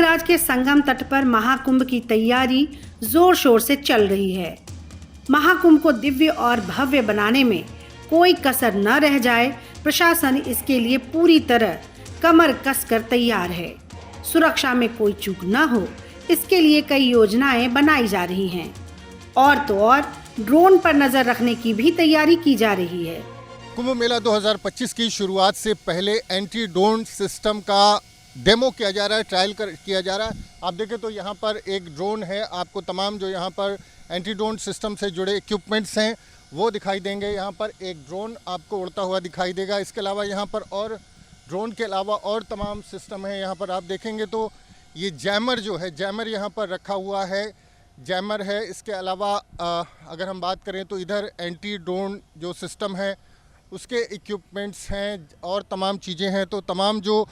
प्रयागराज के संगम तट पर महाकुंभ की तैयारी जोर शोर से चल रही है। महाकुंभ को दिव्य और भव्य बनाने में कोई कसर न रह जाए, प्रशासन इसके लिए पूरी तरह कमर कसकर तैयार है। सुरक्षा में कोई चूक न हो, इसके लिए कई योजनाएं बनाई जा रही हैं और तो और ड्रोन पर नजर रखने की भी तैयारी की जा रही है। कुंभ मेला 2025 की शुरुआत से पहले एंटी ड्रोन सिस्टम का डेमो किया जा रहा है, ट्रायल किया जा रहा है। आप देखें तो यहाँ पर एक ड्रोन है, आपको तमाम जो यहाँ पर एंटी ड्रोन सिस्टम से जुड़े इक्विपमेंट्स हैं वो दिखाई देंगे। यहाँ पर एक ड्रोन आपको उड़ता हुआ दिखाई देगा। इसके अलावा यहाँ पर और ड्रोन के अलावा और तमाम सिस्टम है। यहाँ पर आप देखेंगे तो ये जैमर जो है, जैमर यहाँ पर रखा हुआ है, जैमर है। इसके अलावा अगर हम बात करें तो इधर एंटी ड्रोन जो सिस्टम है उसके इक्विपमेंट्स हैं और तमाम चीज़ें हैं। तो तमाम जो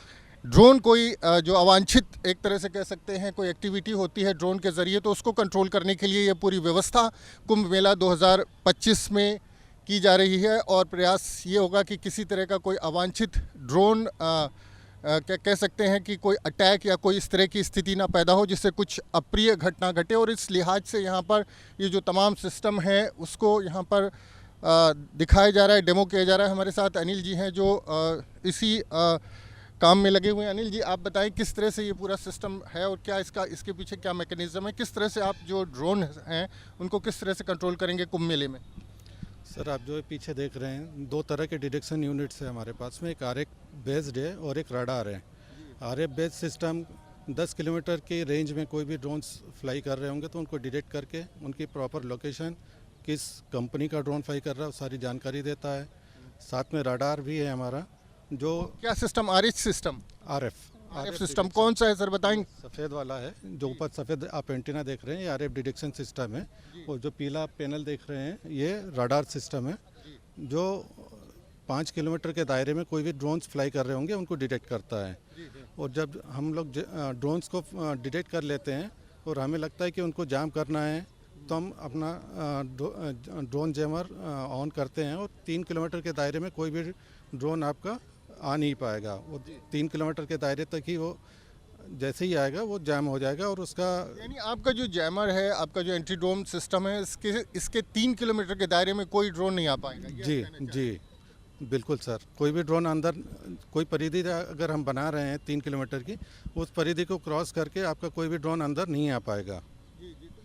ड्रोन कोई जो अवांछित एक तरह से कह सकते हैं कोई एक्टिविटी होती है ड्रोन के ज़रिए, तो उसको कंट्रोल करने के लिए ये पूरी व्यवस्था कुंभ मेला 2025 में की जा रही है। और प्रयास ये होगा कि किसी तरह का कोई अवांछित ड्रोन क्या कह सकते हैं कि कोई अटैक या कोई इस तरह की स्थिति ना पैदा हो जिससे कुछ अप्रिय घटना घटे। और इस लिहाज से यहाँ पर ये जो तमाम सिस्टम है उसको यहाँ पर दिखाया जा रहा है, डेमो किया जा रहा है। हमारे साथ अनिल जी हैं जो इसी काम में लगे हुए हैं। अनिल जी, आप बताएं किस तरह से ये पूरा सिस्टम है और क्या इसके पीछे क्या मैकेनिज्म है, किस तरह से आप जो ड्रोन हैं उनको किस तरह से कंट्रोल करेंगे कुंभ मेले में? सर, आप जो पीछे देख रहे हैं, दो तरह के डिटेक्शन यूनिट्स है हमारे पास में। एक आरएफ बेस्ड है और एक रडार है। आरएफ बेस्ड सिस्टम 10 किलोमीटर की रेंज में कोई भी ड्रोन्स फ्लाई कर रहे होंगे तो उनको डिटेक्ट करके उनकी प्रॉपर लोकेशन, किस कंपनी का ड्रोन फ्लाई कर रहा है, वो सारी जानकारी देता है। साथ में रडार भी है हमारा। जो क्या system? RF system? RF system कौन सा है सर, बताएंगे? सफ़ेद वाला है, जो ऊपर सफ़ेद आप एंटीना देख रहे हैं, ये आरएफ डिटेक्शन सिस्टम है। और जो पीला पैनल देख रहे हैं ये रडार सिस्टम है, जो 5 किलोमीटर के दायरे में कोई भी ड्रोन्स फ्लाई कर रहे होंगे उनको डिटेक्ट करता है। और जब हम लोग ड्रोन्स को डिटेक्ट कर लेते हैं और हमें लगता है कि उनको जाम करना है तो हम अपना ड्रोन जैमर ऑन करते हैं और 3 किलोमीटर के दायरे में कोई भी ड्रोन आपका आ नहीं पाएगा। वो 3 किलोमीटर के दायरे तक ही वो जैसे ही आएगा वो जैम हो जाएगा। और उसका यानी आपका जो जैमर है, आपका जो एंटी ड्रोन सिस्टम है, इसके 3 किलोमीटर के दायरे में कोई ड्रोन नहीं आ पाएगा? जी बिल्कुल सर। कोई भी ड्रोन अंदर, कोई परिधि अगर हम बना रहे हैं 3 किलोमीटर की, उस परिधि को क्रॉस करके आपका कोई भी ड्रोन अंदर नहीं आ पाएगा।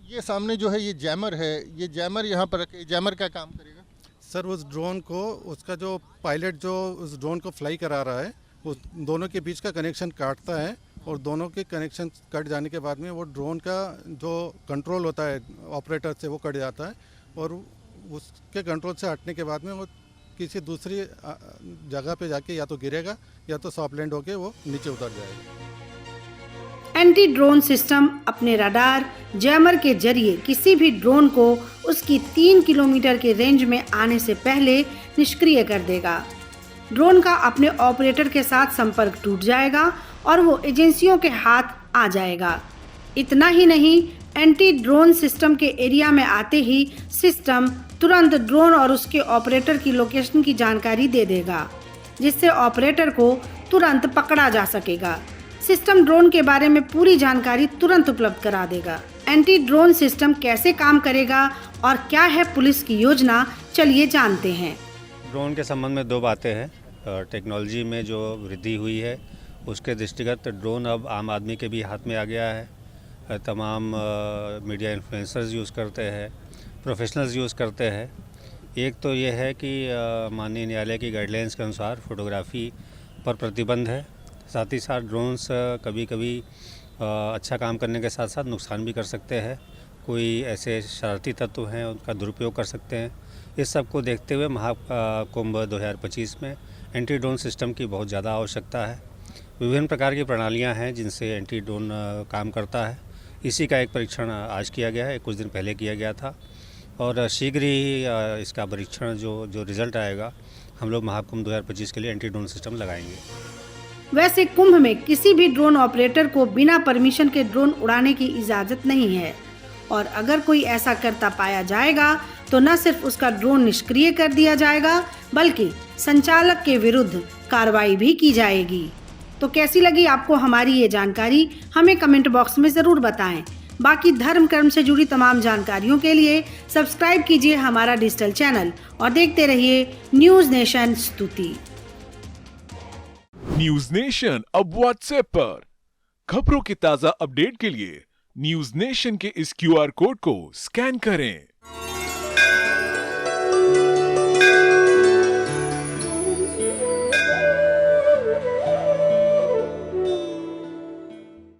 ये सामने जो है ये जैमर है, ये जैमर यहाँ पर जैमर का काम करेगा सर? उस ड्रोन को, उसका जो पायलट जो उस ड्रोन को फ्लाई करा रहा है, उस दोनों के बीच का कनेक्शन काटता है और दोनों के कनेक्शन कट जाने के बाद में वो ड्रोन का जो कंट्रोल होता है ऑपरेटर से वो कट जाता है। और उसके कंट्रोल से हटने के बाद में वो किसी दूसरी जगह पे जाके या तो गिरेगा या तो सॉफ्ट लैंड होके वो नीचे उतर जाएगा। एंटी ड्रोन सिस्टम अपने रडार जैमर के जरिए किसी भी ड्रोन को उसकी 3 किलोमीटर के रेंज में आने से पहले निष्क्रिय कर देगा। ड्रोन का अपने ऑपरेटर के साथ संपर्क टूट जाएगा और वो एजेंसियों के हाथ आ जाएगा। इतना ही नहीं, एंटी ड्रोन सिस्टम के एरिया में आते ही सिस्टम तुरंत ड्रोन और उसके ऑपरेटर की लोकेशन की जानकारी दे देगा, जिससे ऑपरेटर को तुरंत पकड़ा जा सकेगा। सिस्टम ड्रोन के बारे में पूरी जानकारी तुरंत उपलब्ध करा देगा। एंटी ड्रोन सिस्टम कैसे काम करेगा और क्या है पुलिस की योजना, चलिए जानते हैं। ड्रोन के संबंध में 2 बातें हैं। टेक्नोलॉजी में जो वृद्धि हुई है उसके दृष्टिगत ड्रोन अब आम आदमी के भी हाथ में आ गया है। तमाम मीडिया इन्फ्लुएंसर्स यूज़ करते हैं, प्रोफेशनल्स यूज़ करते हैं। एक तो ये है कि माननीय न्यायालय की गाइडलाइंस के अनुसार फोटोग्राफी पर प्रतिबंध है। साथ ही साथ ड्रोन्स कभी कभी अच्छा काम करने के साथ साथ नुकसान भी कर सकते हैं। कोई ऐसे शरारती तत्व हैं उनका दुरुपयोग कर सकते हैं। इस सब को देखते हुए महाकुंभ 2025 में एंटी ड्रोन सिस्टम की बहुत ज़्यादा आवश्यकता है। विभिन्न प्रकार की प्रणालियां हैं जिनसे एंटी ड्रोन काम करता है। इसी का एक परीक्षण आज किया गया है, कुछ दिन पहले किया गया था और शीघ्र ही इसका परीक्षण जो रिज़ल्ट आएगा, हम लोग महाकुंभ 2025 के लिए एंटी ड्रोन सिस्टम लगाएंगे। वैसे कुंभ में किसी भी ड्रोन ऑपरेटर को बिना परमिशन के ड्रोन उड़ाने की इजाजत नहीं है और अगर कोई ऐसा करता पाया जाएगा तो न सिर्फ उसका ड्रोन निष्क्रिय कर दिया जाएगा बल्कि संचालक के विरुद्ध कार्रवाई भी की जाएगी। तो कैसी लगी आपको हमारी ये जानकारी, हमें कमेंट बॉक्स में ज़रूर बताएं। बाकी धर्म कर्म से जुड़ी तमाम जानकारियों के लिए सब्सक्राइब कीजिए हमारा डिजिटल चैनल और देखते रहिए न्यूज़ नेशन स्तुति। न्यूज नेशन अब व्हाट्सएप पर खबरों के ताजा अपडेट के लिए न्यूज नेशन के इस QR कोड को स्कैन करें।